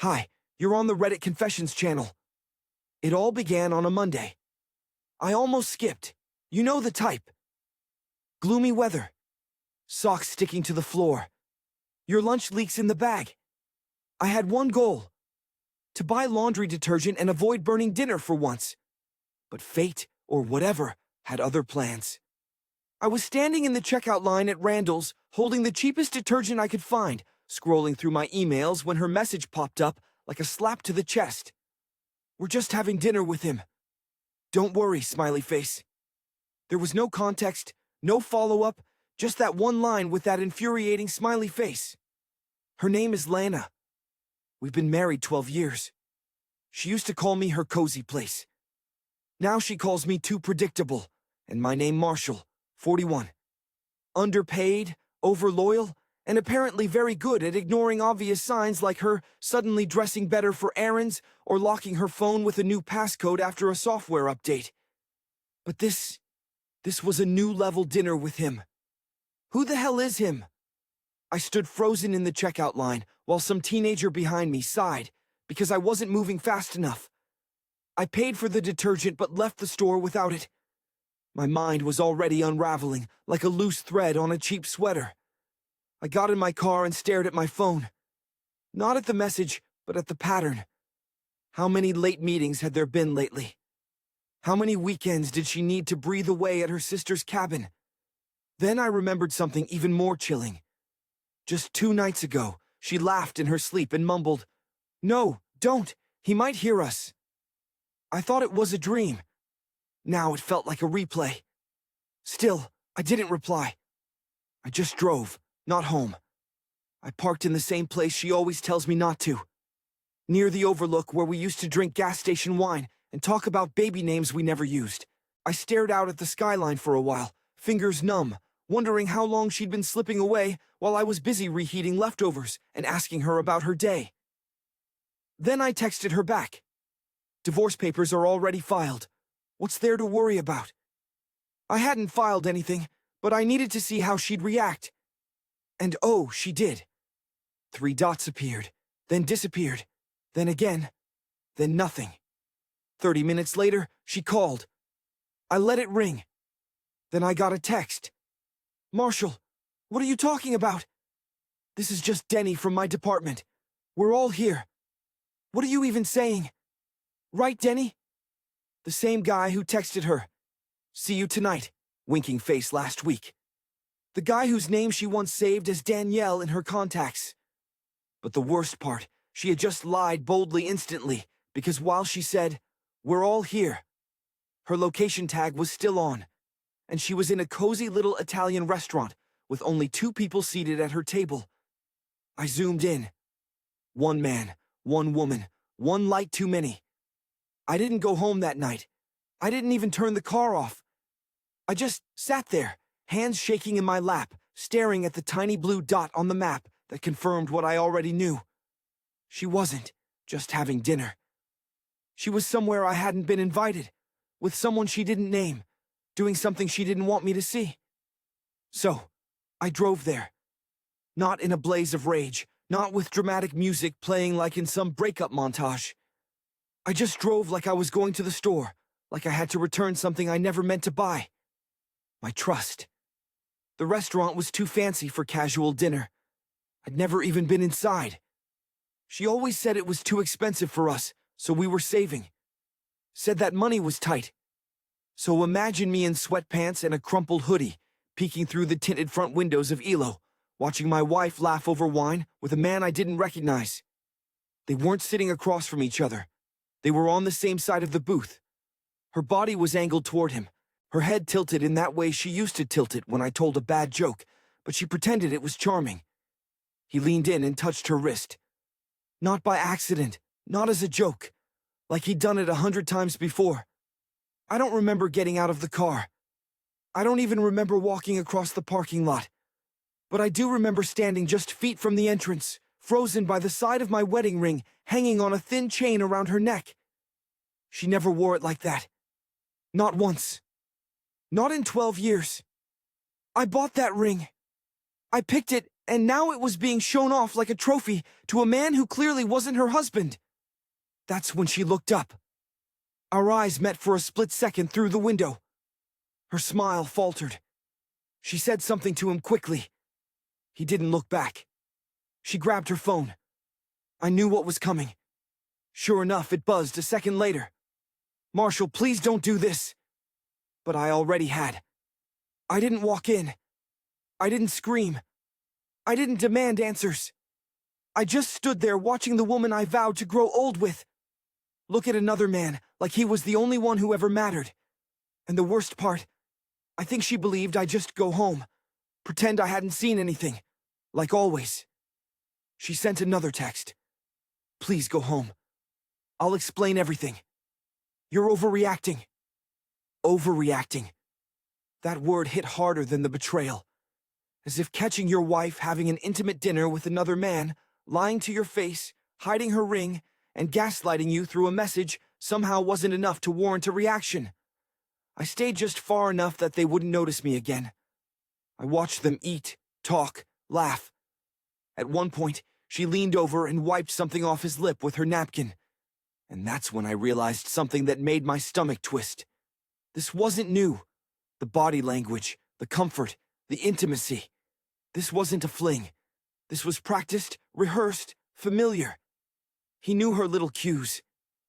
Hi, you're on the Reddit Confessions channel. It all began on a Monday. I almost skipped. You know the type. Gloomy weather. Socks sticking to the floor. Your lunch leaks in the bag. I had one goal: to buy laundry detergent and avoid burning dinner for once. But fate, or whatever, had other plans. I was standing in the checkout line at Randall's, holding the cheapest detergent I could find, scrolling through my emails when her message popped up like a slap to the chest. "We're just having dinner with him. Don't worry, smiley face." There was no context, no follow-up, just that one line with that infuriating smiley face. Her name is Lana. We've been married 12 years. She used to call me her cozy place. Now she calls me too predictable, and my name Marshall, 41. Underpaid, overloyal, and apparently very good at ignoring obvious signs like her suddenly dressing better for errands or locking her phone with a new passcode after a software update. But this was a new-level dinner with him. Who the hell is him? I stood frozen in the checkout line while some teenager behind me sighed because I wasn't moving fast enough. I paid for the detergent but left the store without it. My mind was already unraveling like a loose thread on a cheap sweater. I got in my car and stared at my phone. Not at the message, but at the pattern. How many late meetings had there been lately? How many weekends did she need to breathe away at her sister's cabin? Then I remembered something even more chilling. Just 2 nights ago, she laughed in her sleep and mumbled, "No, don't, he might hear us." I thought it was a dream. Now it felt like a replay. Still, I didn't reply. I just drove, not home. I parked in the same place she always tells me not to. Near the overlook where we used to drink gas station wine and talk about baby names we never used. I stared out at the skyline for a while, fingers numb, wondering how long she'd been slipping away while I was busy reheating leftovers and asking her about her day. Then I texted her back. "Divorce papers are already filed. What's there to worry about?" I hadn't filed anything, but I needed to see how she'd react. And oh, she did. 3 dots appeared, then disappeared, then again, then nothing. 30 minutes later, she called. I let it ring. Then I got a text. "Marshall, what are you talking about?" "This is just Denny from my department. We're all here." "What are you even saying?" "Right, Denny?" The same guy who texted her, "See you tonight," winking face last week. The guy whose name she once saved as Danielle in her contacts. But the worst part, she had just lied boldly instantly, because while she said, "We're all here," her location tag was still on, and she was in a cozy little Italian restaurant with only 2 people seated at her table. I zoomed in. 1 man, 1 woman, 1 light too many. I didn't go home that night. I didn't even turn the car off. I just sat there, hands shaking in my lap, staring at the tiny blue dot on the map that confirmed what I already knew. She wasn't just having dinner. She was somewhere I hadn't been invited, with someone she didn't name, doing something she didn't want me to see. So, I drove there. Not in a blaze of rage, not with dramatic music playing like in some breakup montage. I just drove like I was going to the store, like I had to return something I never meant to buy. My trust. The restaurant was too fancy for casual dinner. I'd never even been inside. She always said it was too expensive for us, so we were saving. Said that money was tight. So imagine me in sweatpants and a crumpled hoodie, peeking through the tinted front windows of ELO, watching my wife laugh over wine with a man I didn't recognize. They weren't sitting across from each other. They were on the same side of the booth. Her body was angled toward him, her head tilted in that way she used to tilt it when I told a bad joke, but she pretended it was charming. He leaned in and touched her wrist. Not by accident, not as a joke, like he'd done it 100 times before. I don't remember getting out of the car. I don't even remember walking across the parking lot. But I do remember standing just feet from the entrance, frozen by the side of my wedding ring hanging on a thin chain around her neck. She never wore it like that. Not once. Not in 12 years. I bought that ring. I picked it And now it was being shown off like a trophy to a man who clearly wasn't her husband. That's when she looked up. Our eyes met for a split second through the window. Her smile faltered. She said something to him quickly. He didn't look back. She grabbed her phone. I knew what was coming. Sure enough, it buzzed a second later. Marshall, please don't do this. But I already had. I didn't walk in. I didn't scream. I didn't demand answers. I just stood there watching the woman I vowed to grow old with. Look at another man, like he was the only one who ever mattered. And the worst part, I think she believed I'd just go home, pretend I hadn't seen anything, like always. She sent another text. Please go home. I'll explain everything. You're overreacting. Overreacting. That word hit harder than the betrayal. As if catching your wife having an intimate dinner with another man, lying to your face, hiding her ring, and gaslighting you through a message somehow wasn't enough to warrant a reaction. I stayed just far enough that they wouldn't notice me again. I watched them eat, talk, laugh. At one point, she leaned over and wiped something off his lip with her napkin. And that's when I realized something that made my stomach twist. This wasn't new. The body language, the comfort, the intimacy. This wasn't a fling. This was practiced, rehearsed, familiar. He knew her little cues.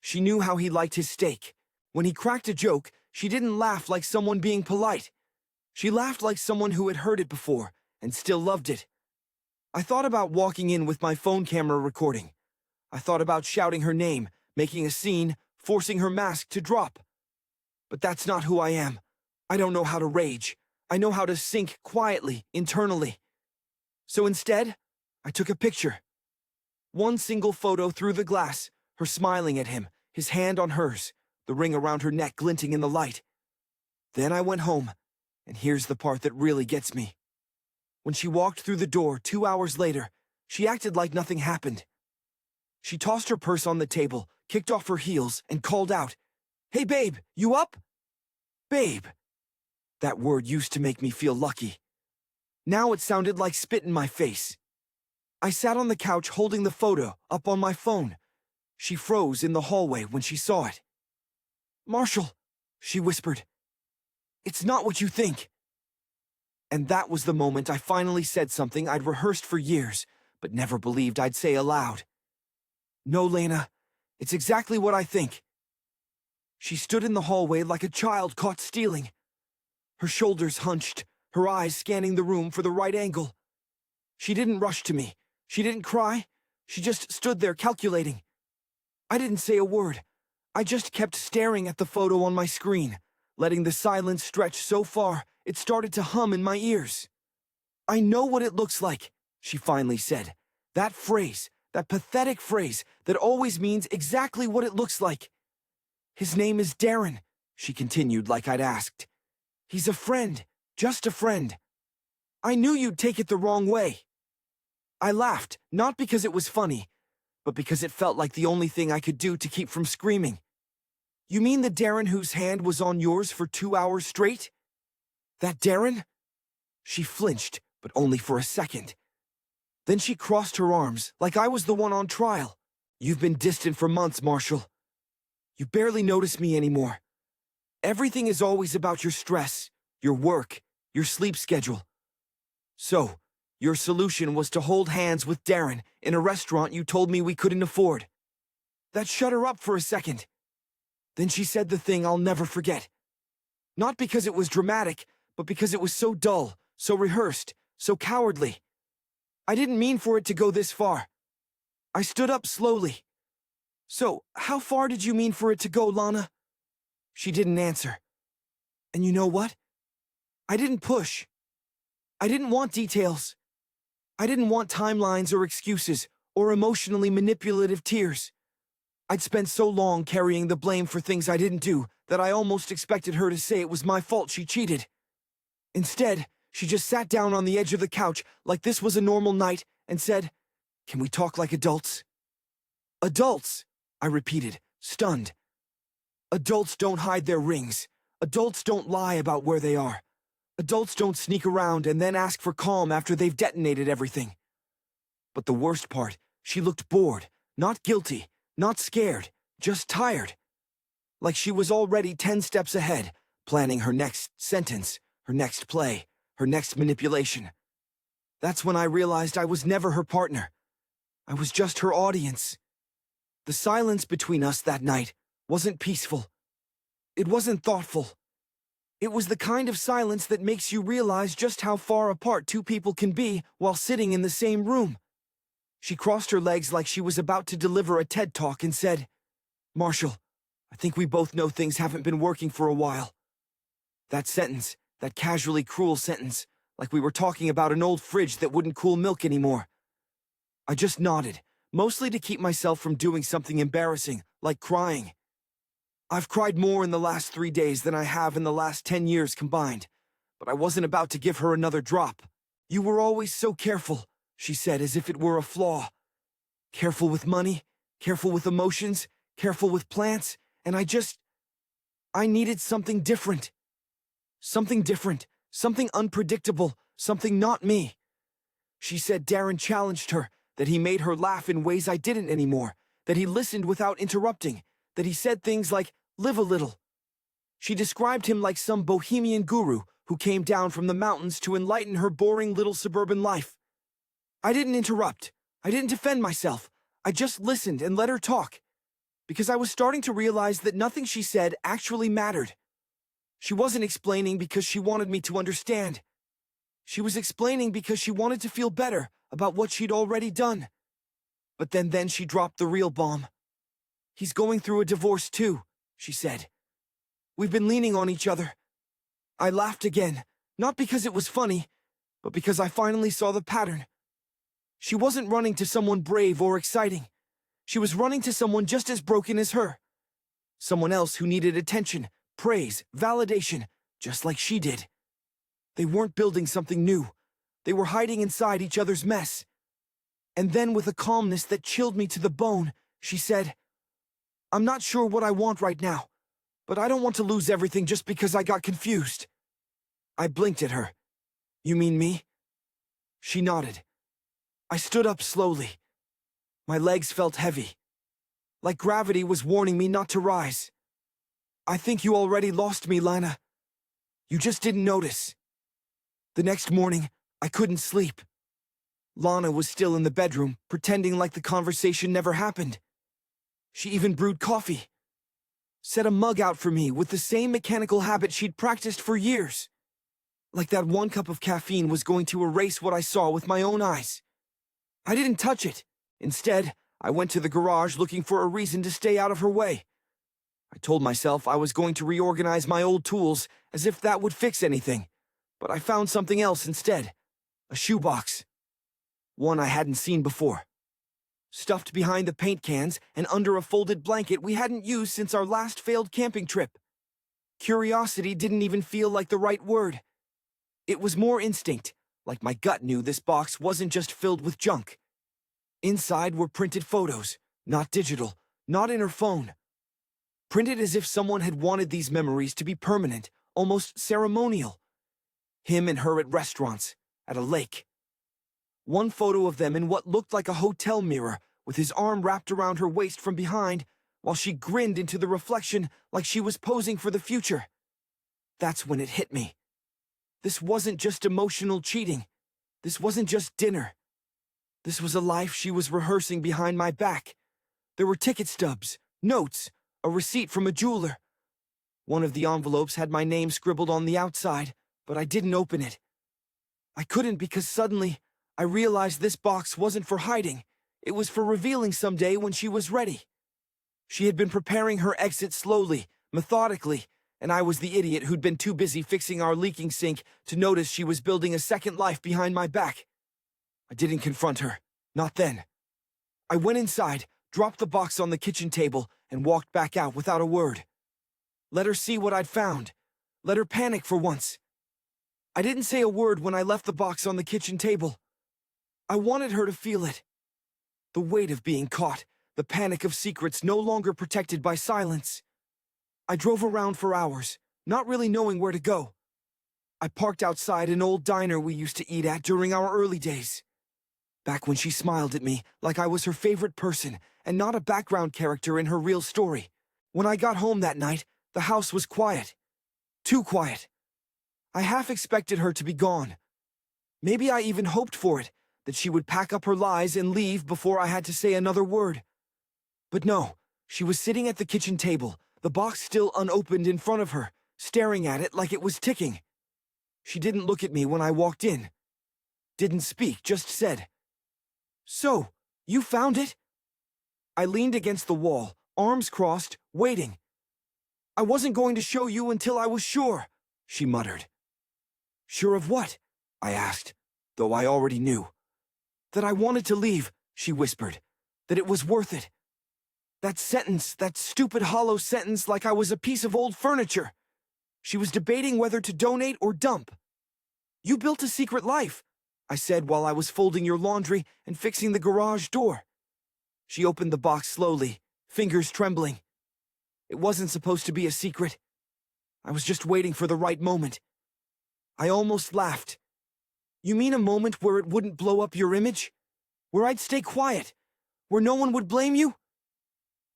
She knew how he liked his steak. When he cracked a joke, she didn't laugh like someone being polite. She laughed like someone who had heard it before and still loved it. I thought about walking in with my phone camera recording. I thought about shouting her name, making a scene, forcing her mask to drop. But that's not who I am. I don't know how to rage. I know how to sink quietly, internally. So instead, I took a picture. One single photo through the glass, her smiling at him, his hand on hers, the ring around her neck glinting in the light. Then I went home, and here's the part that really gets me. When she walked through the door 2 hours later, she acted like nothing happened. She tossed her purse on the table, kicked off her heels, and called out, "Hey babe, you up?" Babe. That word used to make me feel lucky. Now it sounded like spit in my face. I sat on the couch holding the photo up on my phone. She froze in the hallway when she saw it. "Marshall," she whispered, "it's not what you think." And that was the moment I finally said something I'd rehearsed for years, but never believed I'd say aloud. "No, Lena, it's exactly what I think." She stood in the hallway like a child caught stealing. Her shoulders hunched, her eyes scanning the room for the right angle. She didn't rush to me. She didn't cry. She just stood there calculating. I didn't say a word. I just kept staring at the photo on my screen, letting the silence stretch so far it started to hum in my ears. "I know what it looks like," she finally said. That phrase, that pathetic phrase that always means exactly what it looks like. "His name is Darren," she continued like I'd asked. "He's a friend, just a friend. I knew you'd take it the wrong way." I laughed, not because it was funny, but because it felt like the only thing I could do to keep from screaming. "You mean the Darren whose hand was on yours for 2 hours straight? That Darren?" She flinched, but only for a second. Then she crossed her arms, like I was the one on trial. "You've been distant for months, Marshall. You barely notice me anymore. Everything is always about your stress, your work, your sleep schedule. So, your solution was to hold hands with Darren in a restaurant you told me we couldn't afford. That shut her up for a second. Then she said the thing I'll never forget. Not because it was dramatic, but because it was so dull, so rehearsed, so cowardly. I didn't mean for it to go this far." I stood up slowly. "So, how far did you mean for it to go, Lana?" She didn't answer. And you know what? I didn't push. I didn't want details. I didn't want timelines or excuses or emotionally manipulative tears. I'd spent so long carrying the blame for things I didn't do that I almost expected her to say it was my fault she cheated. Instead, she just sat down on the edge of the couch like this was a normal night and said, "Can we talk like adults?" "Adults," I repeated, stunned. "Adults don't hide their rings. Adults don't lie about where they are. Adults don't sneak around and then ask for calm after they've detonated everything. But the worst part, she looked bored, not guilty, not scared, just tired. Like she was already 10 steps ahead, planning her next sentence, her next play, her next manipulation. That's when I realized I was never her partner. I was just her audience. The silence between us that night wasn't peaceful. It wasn't thoughtful. It was the kind of silence that makes you realize just how far apart two people can be while sitting in the same room. She crossed her legs like she was about to deliver a TED Talk and said, "Marshall, I think we both know things haven't been working for a while." That sentence, that casually cruel sentence, like we were talking about an old fridge that wouldn't cool milk anymore. I just nodded, mostly to keep myself from doing something embarrassing, like crying. I've cried more in the last 3 days than I have in the last 10 years combined, but I wasn't about to give her another drop. "You were always so careful," she said as if it were a flaw. "Careful with money, careful with emotions, careful with plants, and I needed something different. Something different, something unpredictable, something not me." She said Darren challenged her, that he made her laugh in ways I didn't anymore, that he listened without interrupting, that he said things like, "Live a little." She described him like some bohemian guru who came down from the mountains to enlighten her boring little suburban life. I didn't interrupt. I didn't defend myself. I just listened and let her talk, because I was starting to realize that nothing she said actually mattered. She wasn't explaining because she wanted me to understand. She was explaining because she wanted to feel better about what she'd already done. But then she dropped the real bomb. "He's going through a divorce too," she said. "We've been leaning on each other." I laughed again, not because it was funny, but because I finally saw the pattern. She wasn't running to someone brave or exciting. She was running to someone just as broken as her. Someone else who needed attention, praise, validation, just like she did. They weren't building something new. They were hiding inside each other's mess. And then, with a calmness that chilled me to the bone, she said, "I'm not sure what I want right now, but I don't want to lose everything just because I got confused." I blinked at her. "You mean me?" She nodded. I stood up slowly. My legs felt heavy, like gravity was warning me not to rise. "I think you already lost me, Lana. You just didn't notice." The next morning, I couldn't sleep. Lana was still in the bedroom, pretending like the conversation never happened. She even brewed coffee. Set a mug out for me with the same mechanical habit she'd practiced for years. Like that one cup of caffeine was going to erase what I saw with my own eyes. I didn't touch it. Instead, I went to the garage looking for a reason to stay out of her way. I told myself I was going to reorganize my old tools as if that would fix anything, but I found something else instead. A shoebox. One I hadn't seen before. Stuffed behind the paint cans and under a folded blanket we hadn't used since our last failed camping trip. Curiosity didn't even feel like the right word. It was more instinct, like my gut knew this box wasn't just filled with junk. Inside were printed photos, not digital, not in her phone. Printed as if someone had wanted these memories to be permanent, almost ceremonial. Him and her at restaurants, at a lake. One photo of them in what looked like a hotel mirror, with his arm wrapped around her waist from behind, while she grinned into the reflection like she was posing for the future. That's when it hit me. This wasn't just emotional cheating. This wasn't just dinner. This was a life she was rehearsing behind my back. There were ticket stubs, notes, a receipt from a jeweler. One of the envelopes had my name scribbled on the outside, but I didn't open it. I couldn't because suddenly I realized this box wasn't for hiding. It was for revealing someday when she was ready. She had been preparing her exit slowly, methodically, and I was the idiot who'd been too busy fixing our leaking sink to notice she was building a second life behind my back. I didn't confront her, not then. I went inside, dropped the box on the kitchen table, and walked back out without a word. Let her see what I'd found. Let her panic for once. I didn't say a word when I left the box on the kitchen table. I wanted her to feel it. The weight of being caught, the panic of secrets no longer protected by silence. I drove around for hours, not really knowing where to go. I parked outside an old diner we used to eat at during our early days. Back when she smiled at me like I was her favorite person and not a background character in her real story. When I got home that night, the house was quiet. Too quiet. I half expected her to be gone. Maybe I even hoped for it, that she would pack up her lies and leave before I had to say another word. But no, she was sitting at the kitchen table, the box still unopened in front of her, staring at it like it was ticking. She didn't look at me when I walked in. Didn't speak, just said, "So, you found it?" I leaned against the wall, arms crossed, waiting. "I wasn't going to show you until I was sure," she muttered. "Sure of what?" I asked, though I already knew. "That I wanted to leave," she whispered. "That it was worth it. That sentence, that stupid hollow sentence like I was a piece of old furniture. She was debating whether to donate or dump. You built a secret life," I said while I was folding your laundry and fixing the garage door. She opened the box slowly, fingers trembling. It wasn't supposed to be a secret. I was just waiting for the right moment. I almost laughed. "You mean a moment where it wouldn't blow up your image? Where I'd stay quiet? Where no one would blame you?"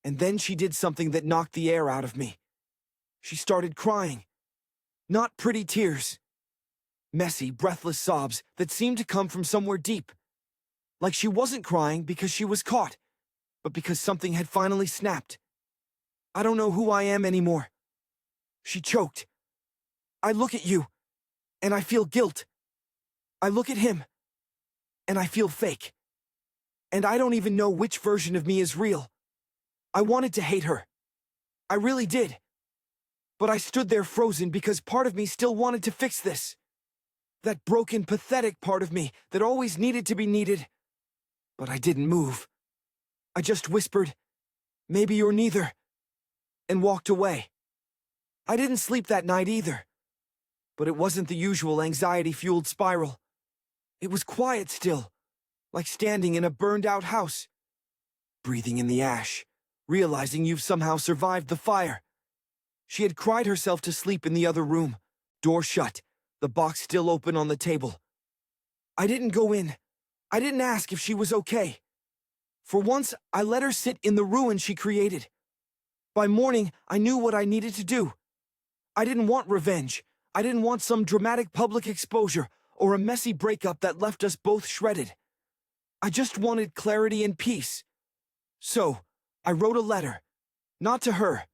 And then she did something that knocked the air out of me. She started crying. Not pretty tears. Messy, breathless sobs that seemed to come from somewhere deep. Like she wasn't crying because she was caught, but because something had finally snapped. "I don't know who I am anymore." She choked. "I look at you, and I feel guilt. I look at him, and I feel fake. And I don't even know which version of me is real. I wanted to hate her. I really did. But I stood there frozen because part of me still wanted to fix this. That broken, pathetic part of me that always needed to be needed. But I didn't move. I just whispered, 'Maybe you're neither,' and walked away. I didn't sleep that night either. But it wasn't the usual anxiety-fueled spiral. It was quiet still, like standing in a burned-out house. Breathing in the ash, realizing you've somehow survived the fire. She had cried herself to sleep in the other room, door shut, the box still open on the table. I didn't go in. I didn't ask if she was okay. For once, I let her sit in the ruin she created. By morning, I knew what I needed to do. I didn't want revenge. I didn't want some dramatic public exposure or a messy breakup that left us both shredded. I just wanted clarity and peace. So, I wrote a letter. Not to her.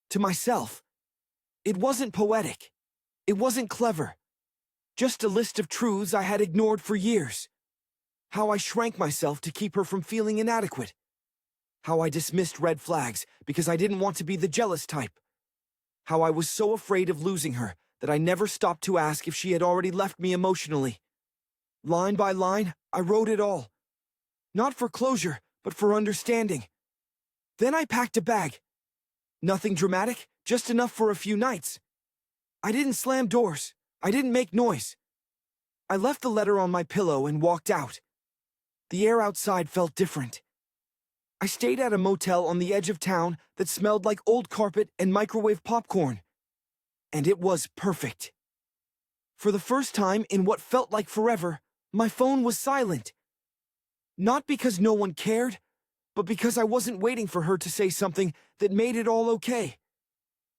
To myself. It wasn't poetic. It wasn't clever. Just a list of truths I had ignored for years. How I shrank myself to keep her from feeling inadequate. How I dismissed red flags because I didn't want to be the jealous type. How I was so afraid of losing her that I never stopped to ask if she had already left me emotionally. Line by line, I wrote it all. Not for closure, but for understanding. Then I packed a bag. Nothing dramatic, just enough for a few nights. I didn't slam doors. I didn't make noise. I left the letter on my pillow and walked out. The air outside felt different. I stayed at a motel on the edge of town that smelled like old carpet and microwave popcorn. And it was perfect. For the first time in what felt like forever, my phone was silent. Not because no one cared, but because I wasn't waiting for her to say something that made it all okay.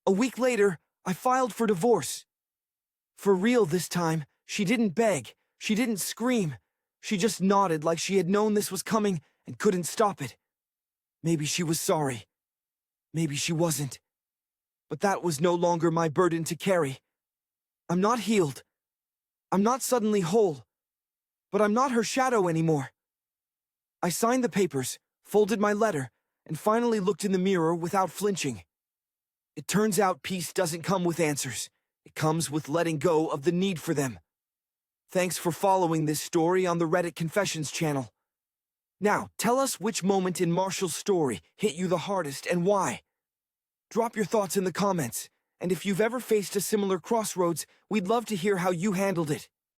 A week later, I filed for divorce. For real this time, she didn't beg, she didn't scream. She just nodded like she had known this was coming and couldn't stop it. Maybe she was sorry. Maybe she wasn't. But that was no longer my burden to carry. I'm not healed. I'm not suddenly whole. But I'm not her shadow anymore. I signed the papers, folded my letter, and finally looked in the mirror without flinching. It turns out peace doesn't come with answers. It comes with letting go of the need for them. Thanks for following this story on the Reddit Confessions channel. Now, tell us which moment in Marshall's story hit you the hardest and why. Drop your thoughts in the comments, and if you've ever faced a similar crossroads, we'd love to hear how you handled it.